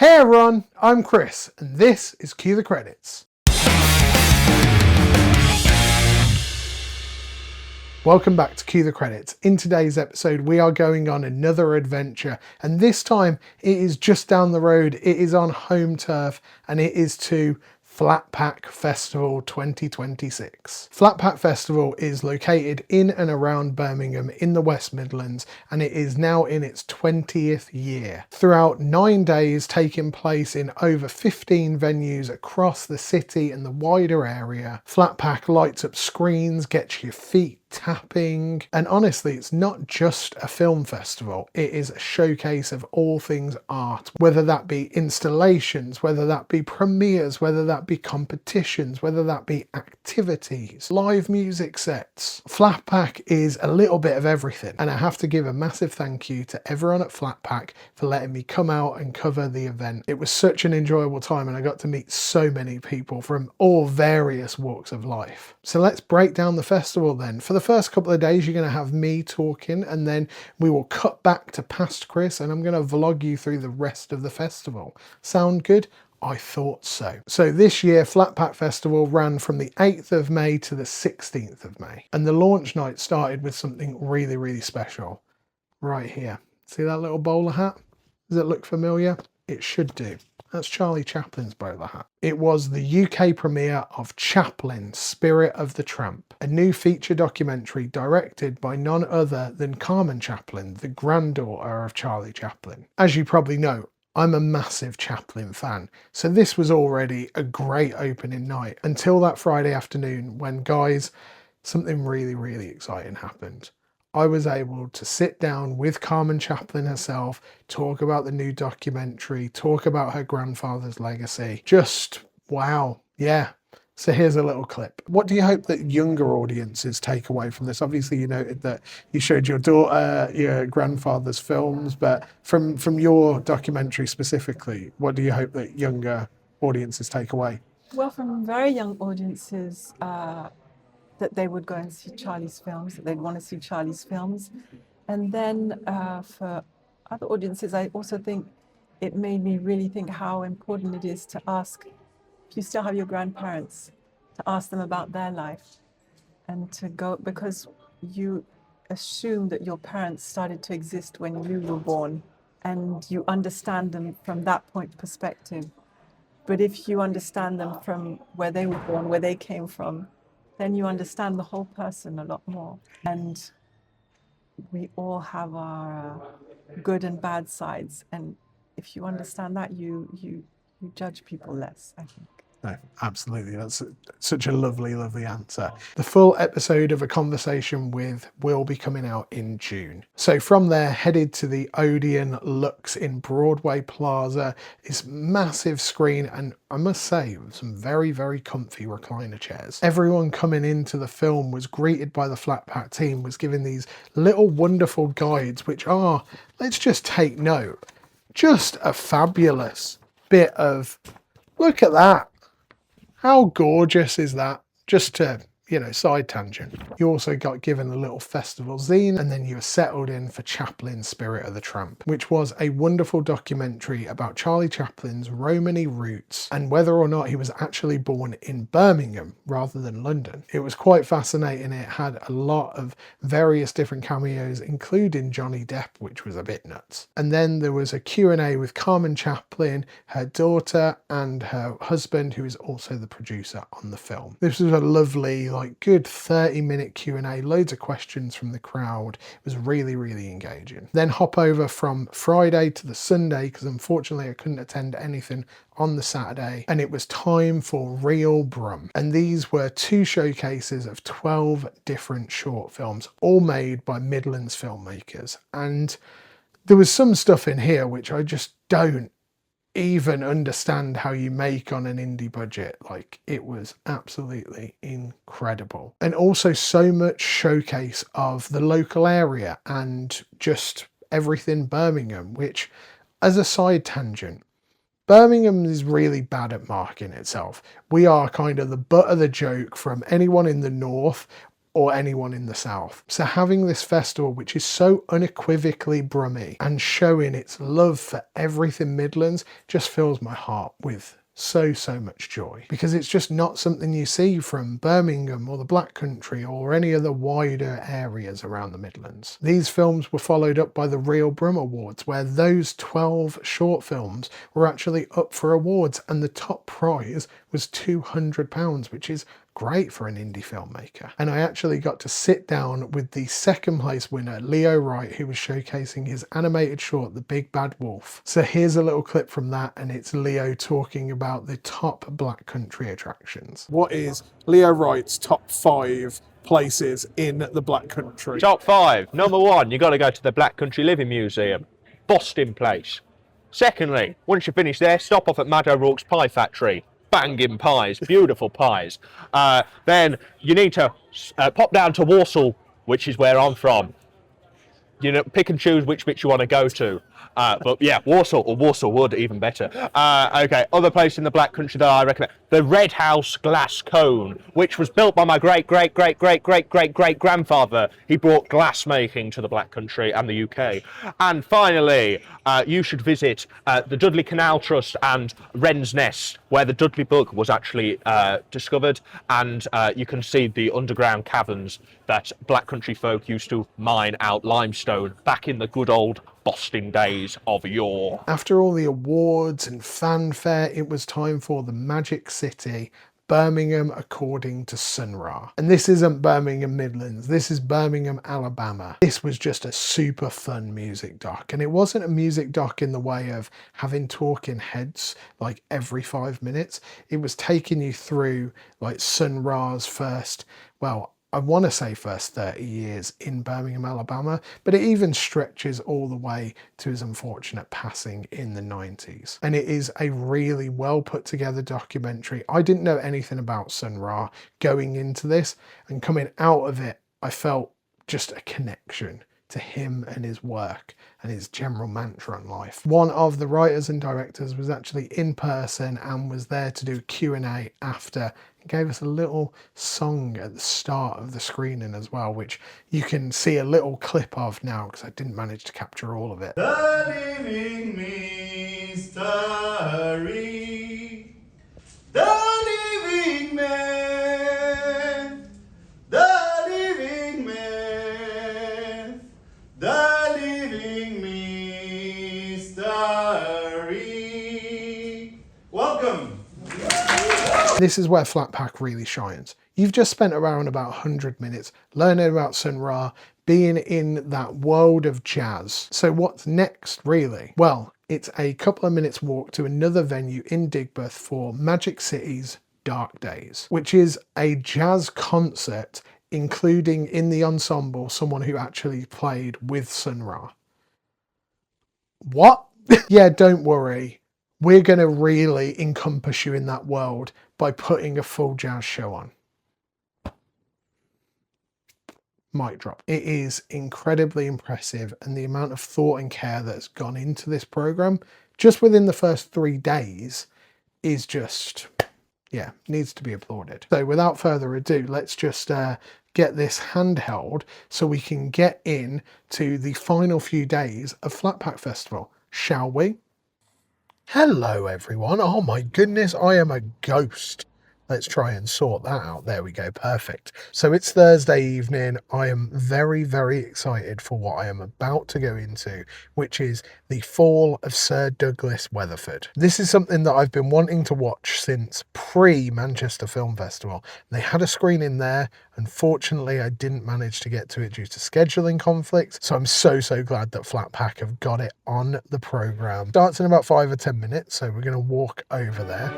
Hey everyone, I'm Chris, and this is Cue the Credits. Welcome back to Cue the Credits. In today's episode, we are going on another adventure, and this time it is just down the road. It is on home turf, and it is to Flatpack Festival 2026. Flatpack Festival is located in and around Birmingham in the West Midlands, and it is now in its 20th year. Throughout 9 days, taking place in over 15 venues across the city and the wider area, Flatpack lights up screens, gets your feet tapping, and honestly, it's not just a film festival. It is a showcase of all things art, whether that be installations, whether that be premieres, whether that be competitions, whether that be activities, live music sets. Flatpack is a little bit of everything, and I have to give a massive thank you to everyone at Flatpack for letting me come out and cover the event. It was such an enjoyable time, and I got to meet so many people from all various walks of life. So let's break down the festival then. For the first couple of days, you're going to have me talking, and then we will cut back to past Chris, and I'm going to vlog you through the rest of the festival. Sound good? I thought so. So this year, Flatpack Festival ran from the 8th of May to the 16th of May. And the launch night started with something really, really special. Right here. See that little bowler hat? Does it look familiar? It should do. That's Charlie Chaplin's bowler hat. It was the UK premiere of Chaplin, Spirit of the Tramp, a new feature documentary directed by none other than Carmen Chaplin, the granddaughter of Charlie Chaplin. As you probably know, I'm a massive Chaplin fan, so this was already a great opening night until that Friday afternoon when, guys, something really, really exciting happened. I was able to sit down with Carmen Chaplin herself, talk about the new documentary, talk about her grandfather's legacy. Just wow. Yeah. So here's a little clip. What do you hope that younger audiences take away from this? Obviously, you noted that you showed your daughter your grandfather's films, but from your documentary specifically, what do you hope that younger audiences take away? Well, from very young audiences, that they would go and see Charlie's films, that they'd want to see Charlie's films. And then for other audiences, I also think it made me really think how important it is to ask, if you still have your grandparents, to ask them about their life and to go, because you assume that your parents started to exist when you were born and you understand them from that point perspective. But if you understand them from where they were born, where they came from, then you understand the whole person a lot more. And we all have our good and bad sides. And if you understand that, you judge people less, I think. No, absolutely. That's such a lovely, lovely answer. The full episode of A Conversation With will be coming out in June. So from there, headed to the Odeon Lux in Broadway Plaza. This massive screen, and I must say, some very, very comfy recliner chairs. Everyone coming into the film was greeted by the Flatpack team, was given these little wonderful guides, which are, let's just take note, just a fabulous bit of, look at that. How gorgeous is that? Just to, side tangent. You also got given a little festival zine, and then you were settled in for Chaplin's Spirit of the Tramp, which was a wonderful documentary about Charlie Chaplin's Romany roots and whether or not he was actually born in Birmingham rather than London. It was quite fascinating. It had a lot of various different cameos, including Johnny Depp, which was a bit nuts. And then there was a Q&A with Carmen Chaplin, her daughter, and her husband, who is also the producer on the film. This was a lovely, good 30-minute Q&A, loads of questions from the crowd. It was really, really engaging. Then hop over from Friday to the Sunday, because unfortunately I couldn't attend anything on the Saturday, and it was time for Real Brum. And these were 2 showcases of 12 different short films, all made by Midland's filmmakers. And there was some stuff in here which I just don't even understand how you make on an indie budget. It was absolutely incredible. And also so much showcase of the local area and just everything Birmingham, which, as a side tangent, Birmingham is really bad at marketing itself. We are kind of the butt of the joke from anyone in the north or anyone in the south. So having this festival which is so unequivocally Brummy and showing its love for everything Midlands just fills my heart with so much joy, because it's just not something you see from Birmingham or the Black Country or any other wider areas around the Midlands. These films were followed up by the Real Brum Awards, where those 12 short films were actually up for awards, and the top prize was £200, which is great for an indie filmmaker. And I actually got to sit down with the second place winner, Leo Wright, who was showcasing his animated short, The Big Bad Wolf. So here's a little clip from that, and it's Leo talking about the top Black Country attractions. What is Leo Wright's top 5 places in the Black Country? Top 5. Number 1, you got to go to the Black Country Living Museum, Boston Place. Secondly, once you finish there, stop off at Mad O'Rourke's Pie Factory. Banging pies, beautiful pies. Then you need to pop down to Walsall, which is where I'm from. You know, pick and choose which bit you want to go to. But yeah, Walsall or Walsall Wood, even better. Okay, other place in the Black Country that I recommend, the Red House Glass Cone, which was built by my great grandfather. He brought glass making to the Black Country and the UK. And finally, you should visit the Dudley Canal Trust and Wren's Nest, where the Dudley Book was actually discovered, and you can see the underground caverns that Black Country folk used to mine out limestone back in the good old Boston days of yore. After all the awards and fanfare, it was time for the Magic City, Birmingham according to Sun Ra. And this isn't Birmingham Midlands, this is Birmingham, Alabama. This was just a super fun music doc, and it wasn't a music doc in the way of having talking heads like every 5 minutes. It was taking you through like Sun Ra's first, well, I want to say first 30 years in Birmingham, Alabama, but it even stretches all the way to his unfortunate passing in the 90s. And it is a really well put together documentary. I didn't know anything about Sun Ra going into this, and coming out of it, I felt just a connection to him and his work and his general mantra on life. One of the writers and directors was actually in person and was there to do a Q&A after. He gave us a little song at the start of the screening as well, which you can see a little clip of now because I didn't manage to capture all of it. The living mystery, the living man, the living man, the living mystery. Welcome. This is where Flatpack really shines. You've just spent around about 100 minutes learning about Sun Ra, being in that world of jazz. So what's next, really? Well, it's a couple of minutes walk to another venue in Digbeth for Magic City's Dark Days, which is a jazz concert, including in the ensemble someone who actually played with Sun Ra. What? Yeah, don't worry. We're going to really encompass you in that world by putting a full jazz show on. Mic drop. It is incredibly impressive, and the amount of thought and care that has gone into this program just within the first 3 days is just, yeah, needs to be applauded. So without further ado, let's just get this handheld so we can get in to the final few days of Flatpack Festival, shall we? Hello everyone. Oh my goodness, I am a ghost. Let's try and sort that out. There we go, perfect. So it's Thursday evening. I am very excited for what I am about to go into, which is the Fall of Sir Douglas Weatherford. This is something that I've been wanting to watch since pre-Manchester Film Festival. They had a screening there. Unfortunately, I didn't manage to get to it due to scheduling conflicts, so I'm so glad that Flatpack have got it on the programme. Starts in about 5 or 10 minutes, so we're going to walk over there.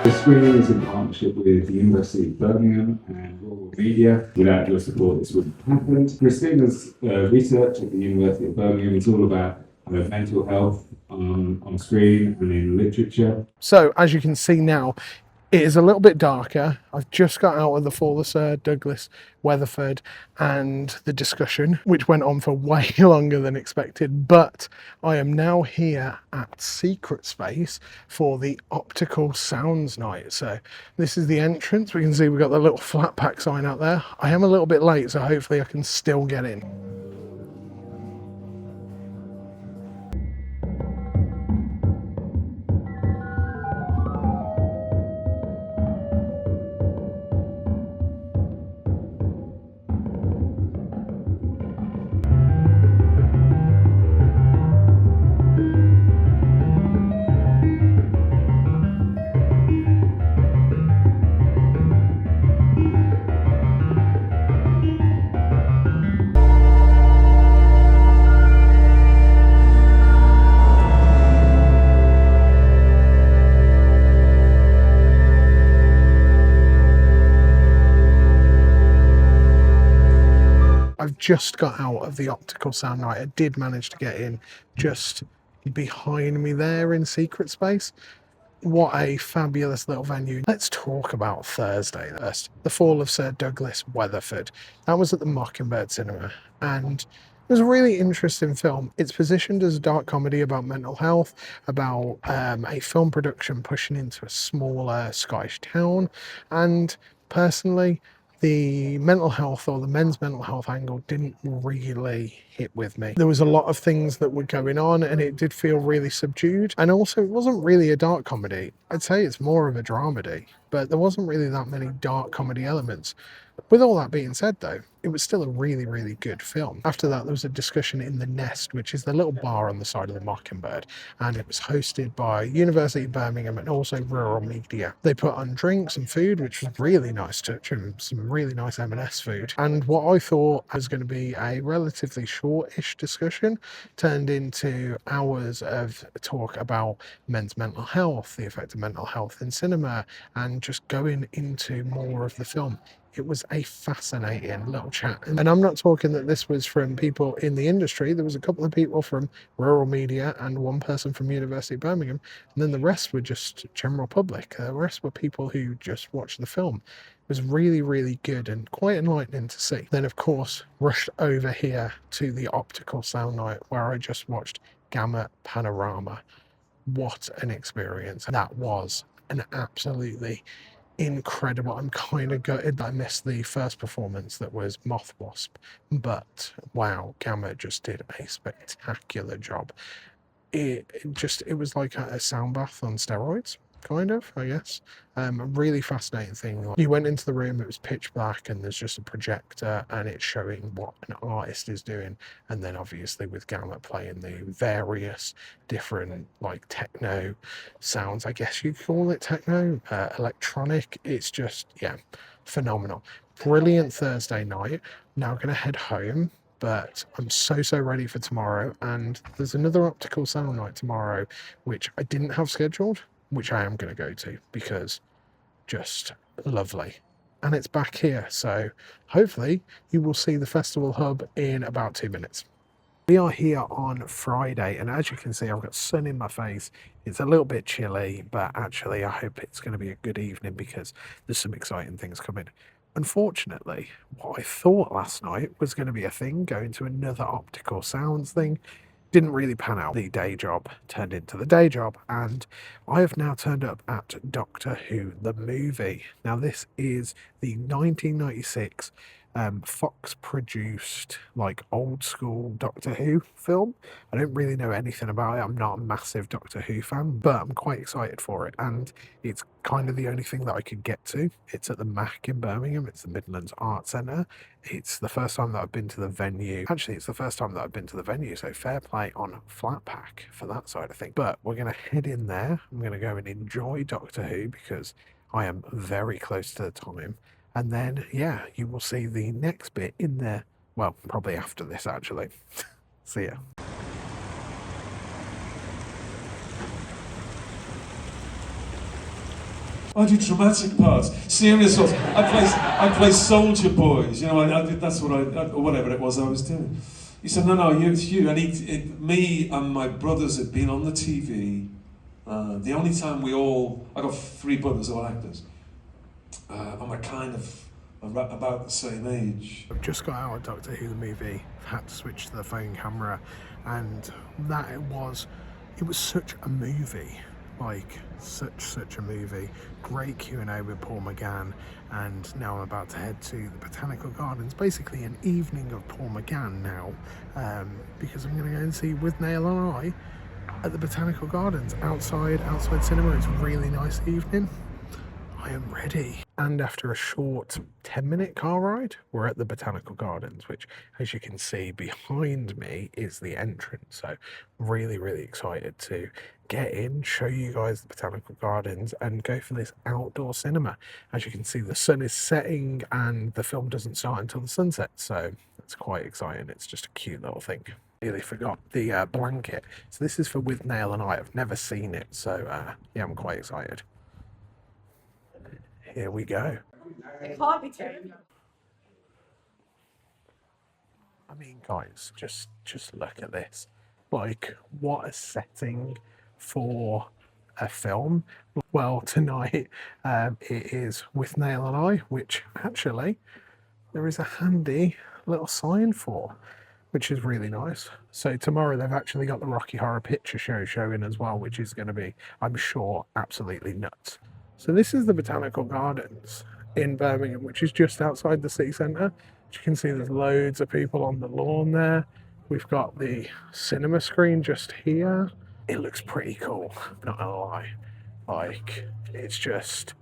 The screening is in partnership with the University of Birmingham and Rural Media. Without your support, this wouldn't have happened. Christina's research at the University of Birmingham is all about mental health on screen and in literature. So as you can see now, It is a little bit darker. I've just got out of the Fall of Sir Douglas Weatherford and the discussion, which went on for way longer than expected, but I am now here at Secret Space for the Optical Sounds Night. So this is the entrance. We can see we've got the little Flatpack sign out there. I am a little bit late, so hopefully I can still get in. I've just got out of the Optical Sound Night. I did manage to get in just behind me there in Secret Space. What a fabulous little venue. Let's talk about Thursday first. The Fall of Sir Douglas Weatherford. That was at the Mockingbird Cinema, and it was a really interesting film. It's positioned as a dark comedy about mental health, about a film production pushing into a smaller Scottish town, and personally, the mental health or the men's mental health angle didn't really hit with me. There was a lot of things that were going on and it did feel really subdued. And also it wasn't really a dark comedy. I'd say it's more of a dramedy, but there wasn't really that many dark comedy elements. With all that being said though, it was still a really, really good film. After that, there was a discussion in the Nest, which is the little bar on the side of the Mockingbird, and it was hosted by University of Birmingham and also Rural Media. They put on drinks and food, which was really nice touch, and some really nice M&S food. And what I thought was going to be a relatively short-ish discussion turned into hours of talk about men's mental health, the effect of mental health in cinema, and just going into more of the film. It was a fascinating little chat. And I'm not talking that this was from people in the industry. There was a couple of people from Rural Media and one person from University of Birmingham. And then the rest were just general public. The rest were people who just watched the film. It was really, really good and quite enlightening to see. Then, of course, rushed over here to the Optical Sound Night where I just watched Gamma Panorama. What an experience. That was an absolutely incredible. I'm kind of gutted that I missed the first performance that was Moth Wasp, but wow, Gamma just did a spectacular job. It was like a sound bath on steroids, kind of, I guess. A really fascinating thing. You went into the room, it was pitch black, and there's just a projector, and it's showing what an artist is doing. And then obviously with Gamma playing the various different like techno sounds, I guess you could call it techno, electronic. It's just, yeah, phenomenal. Brilliant Thursday night. Now I'm going to head home. But I'm so ready for tomorrow, and there's another Optical Sound Night tomorrow, which I didn't have scheduled, which I am going to go to because just lovely. And it's back here, so hopefully you will see the festival hub in about 2 minutes. We are here on Friday, and as you can see, I've got sun in my face. It's a little bit chilly, but actually I hope it's going to be a good evening because there's some exciting things coming. Unfortunately, what I thought last night was going to be a thing, going to another optical sounds thing, didn't really pan out. The day job turned into the day job, and I have now turned up at Doctor Who, the movie. Now, this is the 1996 Fox produced, like, old school Doctor Who film. I don't really know anything about it. I'm not a massive Doctor Who fan, but I'm quite excited for it, and it's kind of the only thing that I could get to. It's at the MAC in Birmingham. It's the Midlands Art Centre. It's the first time that I've been to the venue. Actually, it's the first time that I've been to the venue, so fair play on Flatpack for that side of things. But we're going to head in there. I'm going to go and enjoy Doctor Who because I am very close to the time. And then, yeah, you will see the next bit in there. Well, probably after this, actually. See ya. I do dramatic parts, serious ones. I play soldier boys. You know, I did. That's what or whatever it was I was doing. He said, "No, it's you." And me and my brothers had been on the TV The only time I got 3 brothers, all actors, and we're kind of about the same age. I've just got out of Doctor Who the movie, had to switch to the phone camera, and it was such a movie, like such a movie. Great Q&A with Paul McGann, and now I'm about to head to the Botanical Gardens, basically an evening of Paul McGann now, because I'm going to go and see With Nail and I at the Botanical Gardens outside cinema. It's a really nice evening. I am ready. And after a short 10-minute car ride, we're at the Botanical Gardens, which, as you can see behind me, is the entrance. So really, really excited to get in, show you guys the Botanical Gardens, and go for this outdoor cinema. As you can see, the sun is setting and the film doesn't start until the sunset, so that's quite exciting. It's just a cute little thing. Nearly forgot the blanket. So this is for With Nail and I. I've never seen it, so yeah, I'm quite excited. Here we go. It can't be true. I mean, guys, just look at this. Like, what a setting for a film. Well, tonight it is With Nail and I, which actually there is a handy little sign for, which is really nice. So tomorrow they've actually got the Rocky Horror Picture Show showing as well, which is going to be, I'm sure, absolutely nuts. So this is the Botanical Gardens in Birmingham, which is just outside the city centre. As you can see, there's loads of people on the lawn there. We've got the cinema screen just here. It looks pretty cool, not gonna lie. Like, it's just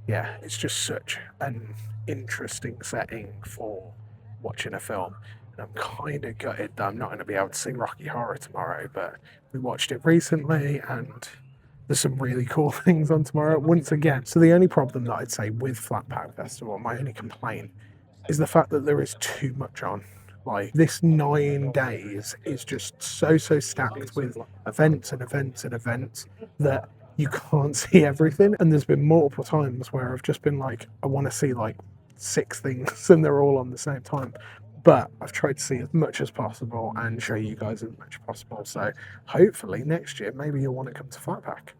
such an interesting setting for watching a film. And I'm kind of gutted that I'm not going to be able to see Rocky Horror tomorrow, but we watched it recently and there's some really cool things on tomorrow once again. So the only problem that I'd say with Flatpack Festival, my only complaint, is the fact that there is too much on. Like, this 9 days is just so stacked with events and events and events that you can't see everything. And there's been multiple times where I've just been like, I want to see like 6 things and they're all on the same time. But I've tried to see as much as possible and show you guys as much as possible. So hopefully next year, maybe you'll want to come to Flatpack.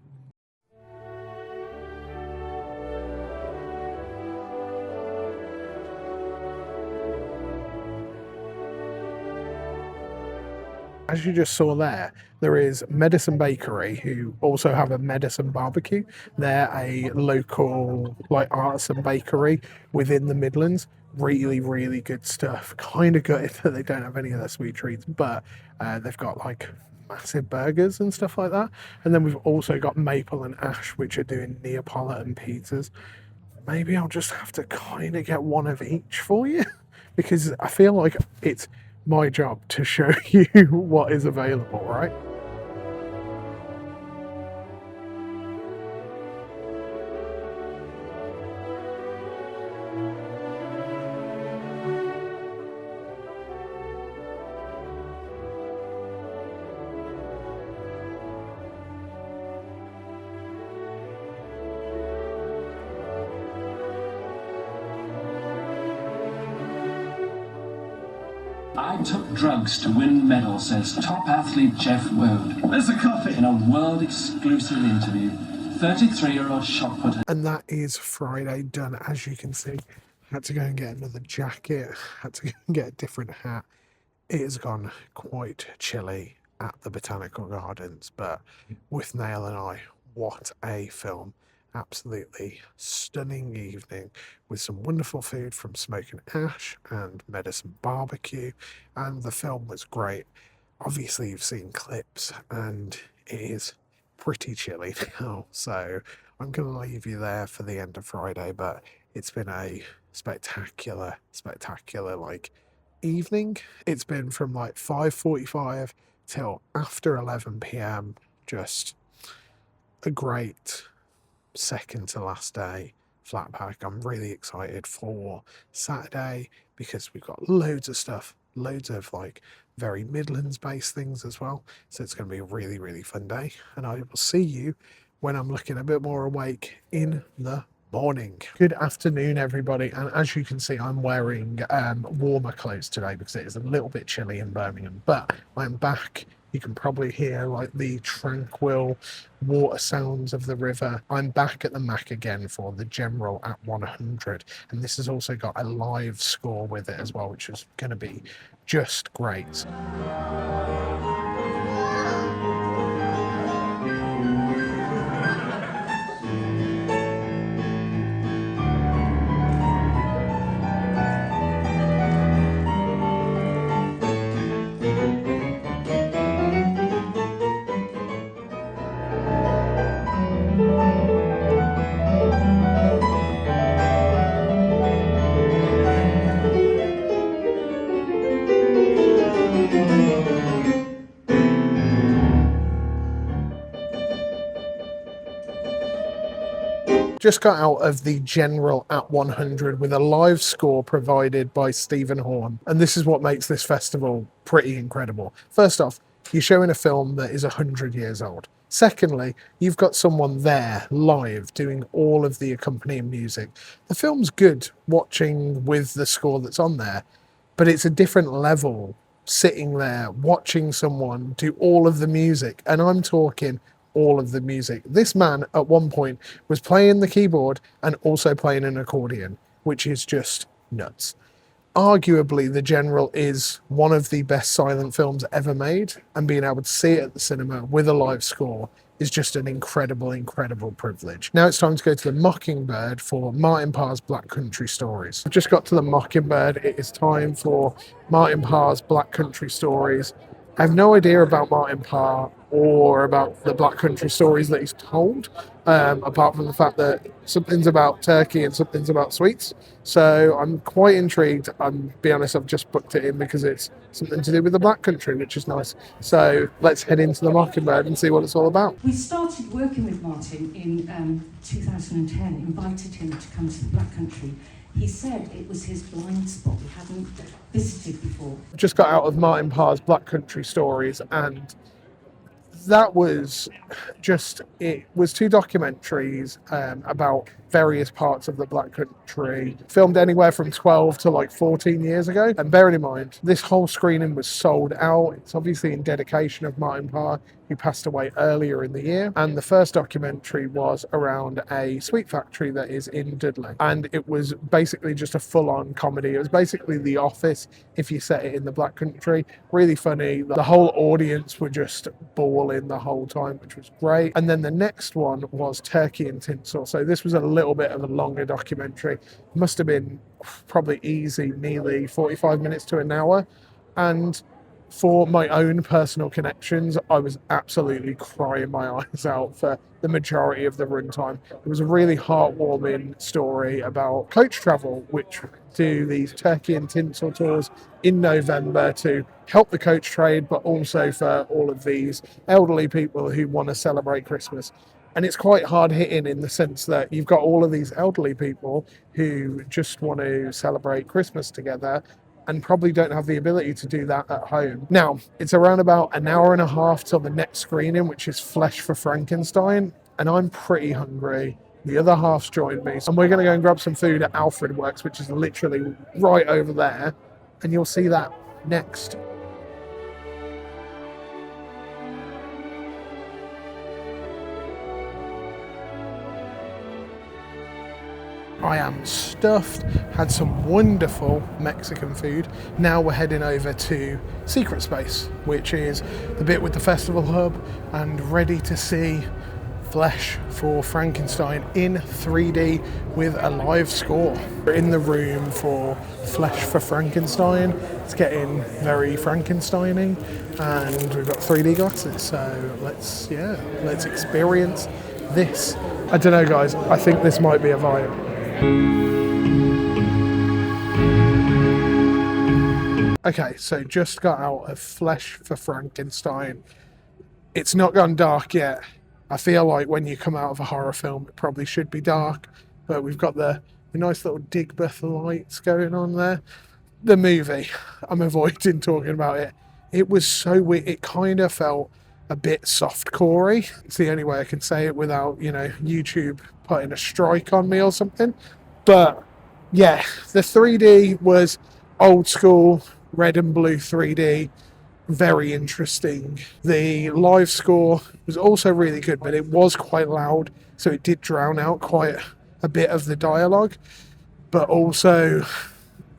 As you just saw there is Medicine Bakery, who also have a Medicine Barbecue. They're a local, like, artisan bakery within the Midlands. Really, really good stuff. Kind of gutted that they don't have any of their sweet treats, but they've got like massive burgers and stuff like that. And then we've also got Maple and Ash, which are doing Neapolitan pizzas. Maybe I'll just have to kind of get one of each for you, because I feel like it's my job to show you what is available, right? I took drugs to win medals, says top athlete Jeff Wode. Where's the coffee? In a world-exclusive interview, 33-year-old shot putter. And that is Friday done, as you can see. Had to go and get another jacket, had to go and get a different hat. It has gone quite chilly at the Botanical Gardens, but With Nail and I, what a film. Absolutely stunning evening with some wonderful food from Smoke and Ash and Medicine Barbecue, and the film was great. Obviously you've seen clips and it is pretty chilly now, so I'm going to leave you there for the end of Friday, but it's been a spectacular like evening. It's been from like 5:45 till after 11 p.m. Just a great second to last day Flatpack. I'm really excited for Saturday because we've got loads of stuff, loads of like very Midlands based things as well, so it's going to be a really, really fun day, and I will see you when I'm looking a bit more awake in the morning. Good afternoon everybody, and as you can see I'm wearing warmer clothes today because it is a little bit chilly in Birmingham, but I'm back You can probably hear like the tranquil water sounds of the river. I'm back at the Mac again for the General at 100, and this has also got a live score with it as well, which is going to be just great. Just got out of the General at 100 with a live score provided by Stephen Horn. And this is what makes this festival pretty incredible. First off, you're showing a film that is 100 years old. Secondly, you've got someone there live doing all of the accompanying music. The film's good watching with the score that's on there, but it's a different level sitting there watching someone do all of the music. And I'm talking all of the music. This man at one point was playing the keyboard and also playing an accordion, which is just nuts. Arguably, The General is one of the best silent films ever made, and being able to see it at the cinema with a live score is just an incredible, incredible privilege. Now it's time to go to the Mockingbird for Martin Parr's Black Country Stories. I've just got to the Mockingbird. It is time for Martin Parr's Black Country Stories. I have no idea about Martin Parr or about the Black Country Stories that he's told, apart from the fact that something's about turkey and something's about sweets. So I'm quite intrigued. I'll be honest, I've just booked it in because it's something to do with the Black Country, which is nice. So let's head into the Mockingbird and see what it's all about. We started working with Martin in 2010, invited him to come to the Black Country. He said it was his blind spot. He hadn't visited before. Just got out of Martin Parr's Black Country Stories, and that was just, it was two documentaries about various parts of the Black Country, filmed anywhere from 12 to like 14 years ago. And bearing in mind, this whole screening was sold out. It's obviously in dedication of Martin Parr, who passed away earlier in the year. And the first documentary was around a sweet factory that is in Dudley. And it was basically just a full-on comedy. It was basically The Office if you set it in the Black Country. Really funny. The whole audience were just bawling the whole time, which was great. And then the next one was Turkey and Tinsel. So this was a little bit of a longer documentary. Must have been probably easy, nearly 45 minutes to an hour. And for my own personal connections, I was absolutely crying my eyes out for the majority of the runtime. It was a really heartwarming story about coach travel, which do these Turkey and Tinsel tours in November to help the coach trade, but also for all of these elderly people who want to celebrate Christmas. And it's quite hard hitting in the sense that you've got all of these elderly people who just want to celebrate Christmas together and probably don't have the ability to do that at home. Now, it's around about an hour and a half till the next screening, which is Flesh for Frankenstein, and I'm pretty hungry. The other half's joined me, and we're going to go and grab some food at Alfred Works, which is literally right over there, and you'll see that next. I am stuffed, had some wonderful Mexican food. Now we're heading over to Secret Space, which is the bit with the festival hub, and ready to see Flesh for Frankenstein in 3D with a live score. We're in the room for Flesh for Frankenstein. It's getting very Frankenstein-y, and we've got 3D glasses, so let's experience this. I don't know, guys, I think this might be a vibe. Okay, so just got out of Flesh for Frankenstein. It's not gone dark yet. I feel like when you come out of a horror film, it probably should be dark, but we've got the nice little Digbeth lights going on there. The movie, I'm avoiding talking about it. It was so weird. It kind of felt a bit soft-core-y. It's the only way I can say it without, YouTube putting a strike on me or something. But yeah, the 3D was old school, red and blue 3D. very interesting. The live score was also really good, but it was quite loud, so it did drown out quite a bit of the dialogue. But also,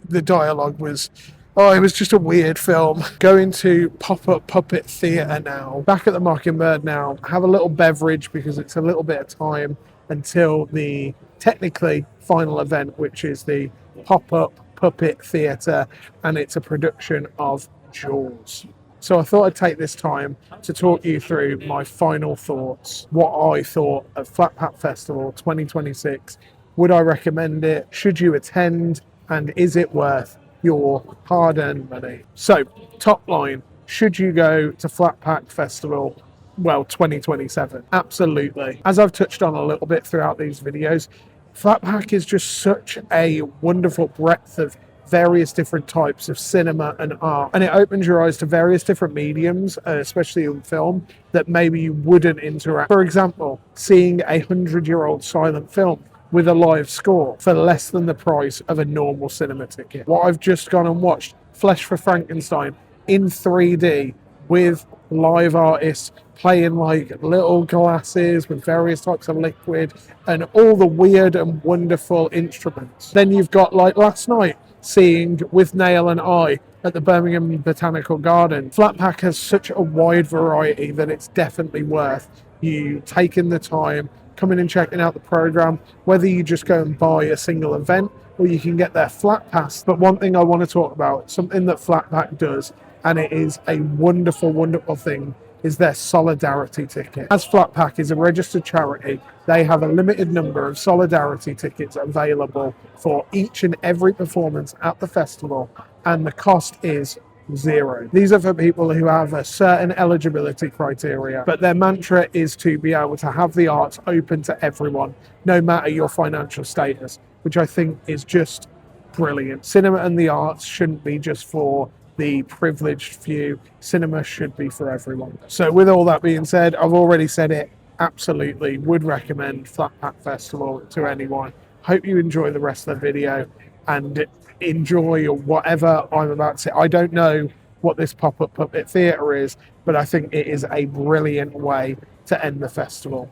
the dialogue was, it was just a weird film. Going to Pop-Up Puppet Theatre now, back at the Mockingbird now, have a little beverage because it's a little bit of time until the technically final event, which is the Pop-Up Puppet Theatre, and it's a production of Jaws. So I thought I'd take this time to talk you through my final thoughts, what I thought of Flatpack Festival 2026. Would I recommend it? Should you attend? And is it worth your hard-earned money? So, top line, should you go to Flatpack Festival, 2027? Absolutely. As I've touched on a little bit throughout these videos, Flatpack is just such a wonderful breadth of various different types of cinema and art, and it opens your eyes to various different mediums, especially in film, that maybe you wouldn't interact. For example, seeing a 100-year-old silent film with a live score for less than the price of a normal cinema ticket. What I've just gone and watched, Flesh for Frankenstein in 3D with live artists playing like little glasses with various types of liquid and all the weird and wonderful instruments. Then you've got, like last night, seeing With Nail and I at the Birmingham Botanical Garden. Flatpack has such a wide variety that it's definitely worth you taking the time, coming and checking out the program, whether you just go and buy a single event or you can get their flat pass. But one thing I want to talk about, something that Flatpack does, and it is a wonderful, wonderful thing, is their solidarity ticket. As Flatpack is a registered charity, they have a limited number of solidarity tickets available for each and every performance at the festival, and the cost is zero. These are for people who have a certain eligibility criteria, but their mantra is to be able to have the arts open to everyone, no matter your financial status, which I think is just brilliant. Cinema and the arts shouldn't be just for the privileged few. Cinema should be for everyone. So with all that being said, I've already said it, absolutely would recommend Flatpack Festival to anyone. Hope you enjoy the rest of the video and enjoy whatever I'm about to say. I don't know what this pop-up puppet theatre is, but I think it is a brilliant way to end the festival.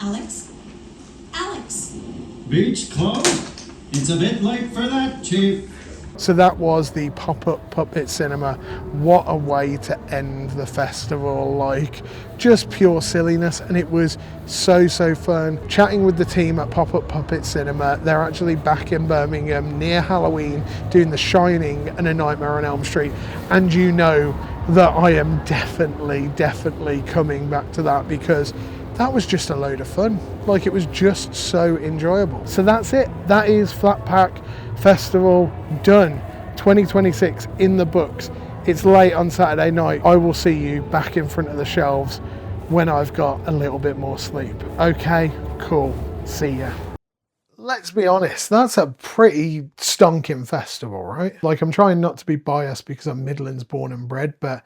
Alex? Alex? Beach closed? It's a bit late for that, Chief. So that was the Pop-Up Puppet Cinema. What a way to end the festival, like just pure silliness, and it was so fun. Chatting with the team at Pop-Up Puppet Cinema, they're actually back in Birmingham near Halloween doing The Shining and A Nightmare on Elm Street, and you know that I am definitely coming back to that because that was just a load of fun. Like, it was just so enjoyable. So that's it. That is Flatpack Festival done. 2026 in the books. It's late on Saturday night. I will see you back in front of the shelves when I've got a little bit more sleep. Okay, cool. See ya. Let's be honest, that's a pretty stonking festival, right? Like, I'm trying not to be biased because I'm Midlands born and bred, but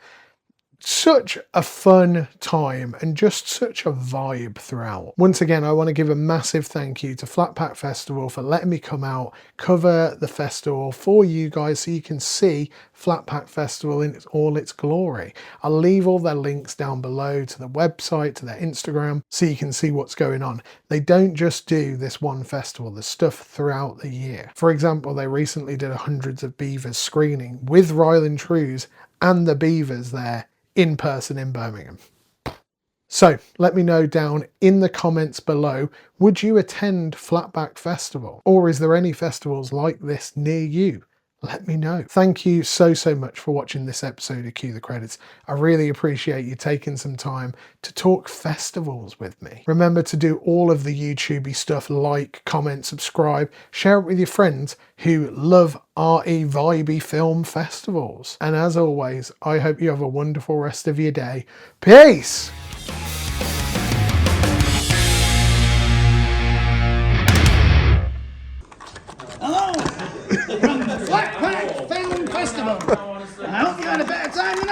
such a fun time and just such a vibe throughout. Once again, I want to give a massive thank you to Flatpack Festival for letting me come out, cover the festival for you guys so you can see Flatpack Festival in all its glory. I'll leave all their links down below to the website, to their Instagram, so you can see what's going on. They don't just do this one festival, there's stuff throughout the year. For example, they recently did a Hundreds of Beavers screening with Ryland Trews and the Beavers there in person in Birmingham. So let me know down in the comments below, would you attend Flatpack Festival? Or is there any festivals like this near you? Let me know. Thank you so much for watching this episode of Cue the Credits. I really appreciate you taking some time to talk festivals with me. Remember to do all of the YouTubey stuff, like, comment, subscribe, share it with your friends who love arty, vibey film festivals. And as always, I hope you have a wonderful rest of your day. Peace! Hello! From the Flatpack Film Festival. I hope you had a better time